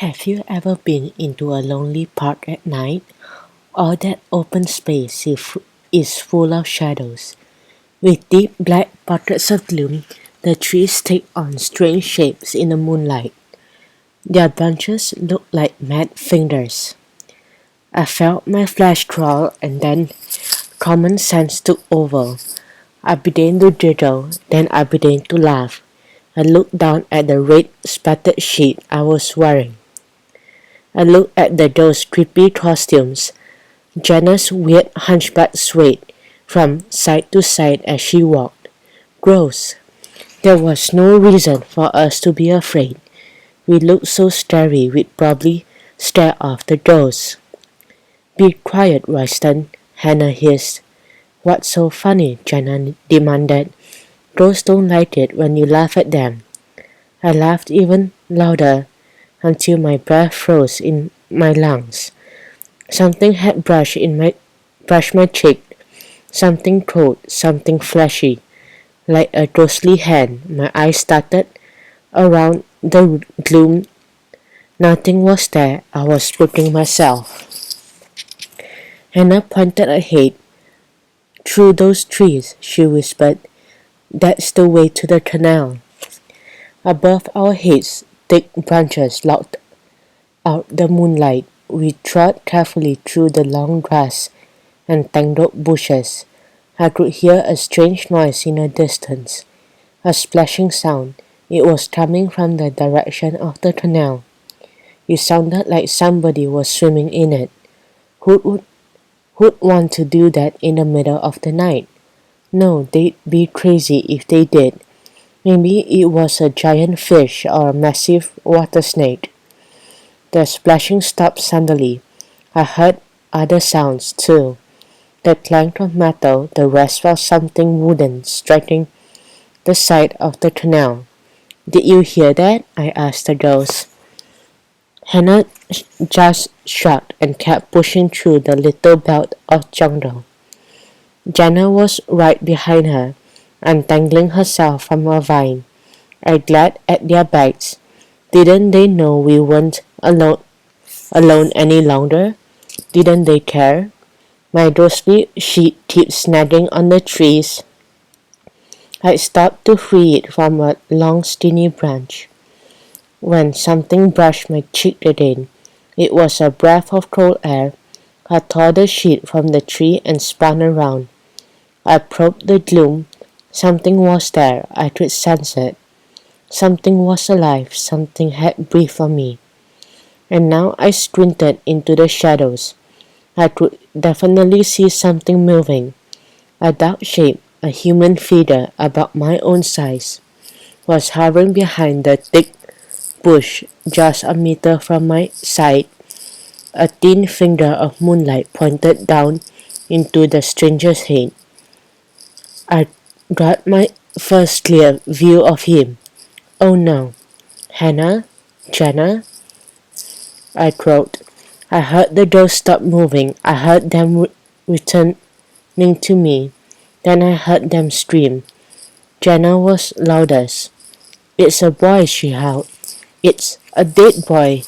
Have you ever been into a lonely park at night? All that open space is full of shadows. With deep black pockets of gloom, the trees take on strange shapes in the moonlight. Their branches look like mad fingers. I felt my flesh crawl and then common sense took over. I began to giggle, then I began to laugh. I looked down at the red spattered sheet I was wearing. I looked at those creepy costumes. Jenna's weird hunchback swayed from side to side as she walked. Gross. There was no reason for us to be afraid. We looked so scary we'd probably scare off the ghosts. Be quiet, Royston, Hannah hissed. What's so funny? Jenna demanded. Ghosts don't like it when you laugh at them. I laughed even louder until my breath froze in my lungs. Something had brushed my cheek, something cold, something fleshy, like a ghostly hand. My eyes started around the gloom. Nothing was there. I was spooking myself. Hannah pointed ahead. Through those trees, she whispered. That's the way to the canal. Above our heads, thick branches locked out the moonlight. We trod carefully through the long grass and tangled bushes. I could hear a strange noise in the distance, a splashing sound. It was coming from the direction of the canal. It sounded like somebody was swimming in it. Who'd want to do that in the middle of the night? No, they'd be crazy if they did. Maybe it was a giant fish or a massive water snake. The splashing stopped suddenly. I heard other sounds too. The clank of metal, the rasp of something wooden striking the side of the canal. Did you hear that? I asked the girls. Hannah just shrugged and kept pushing through the little belt of jungle. Jenna was right behind her, untangling herself from a vine. I glared at their backs. Didn't they know we weren't alone any longer? Didn't they care? My ghostly sheet keeps snagging on the trees. I stopped to free it from a long skinny branch. When something brushed my cheek again, it was a breath of cold air. I tore the sheet from the tree and spun around. I probed the gloom. Something was there. I could sense it. Something was alive. Something had breathed on me. And now I squinted into the shadows. I could definitely see something moving. A dark shape, a human figure about my own size, was hovering behind the thick bush just a meter from my side. A thin finger of moonlight pointed down into the stranger's head. I got my first clear view of him. Oh no. Hannah? Jenna? I croaked. I heard the doors stop moving. I heard them returning to me. Then I heard them scream. Jenna was loudest. It's a boy, she howled. It's a dead boy.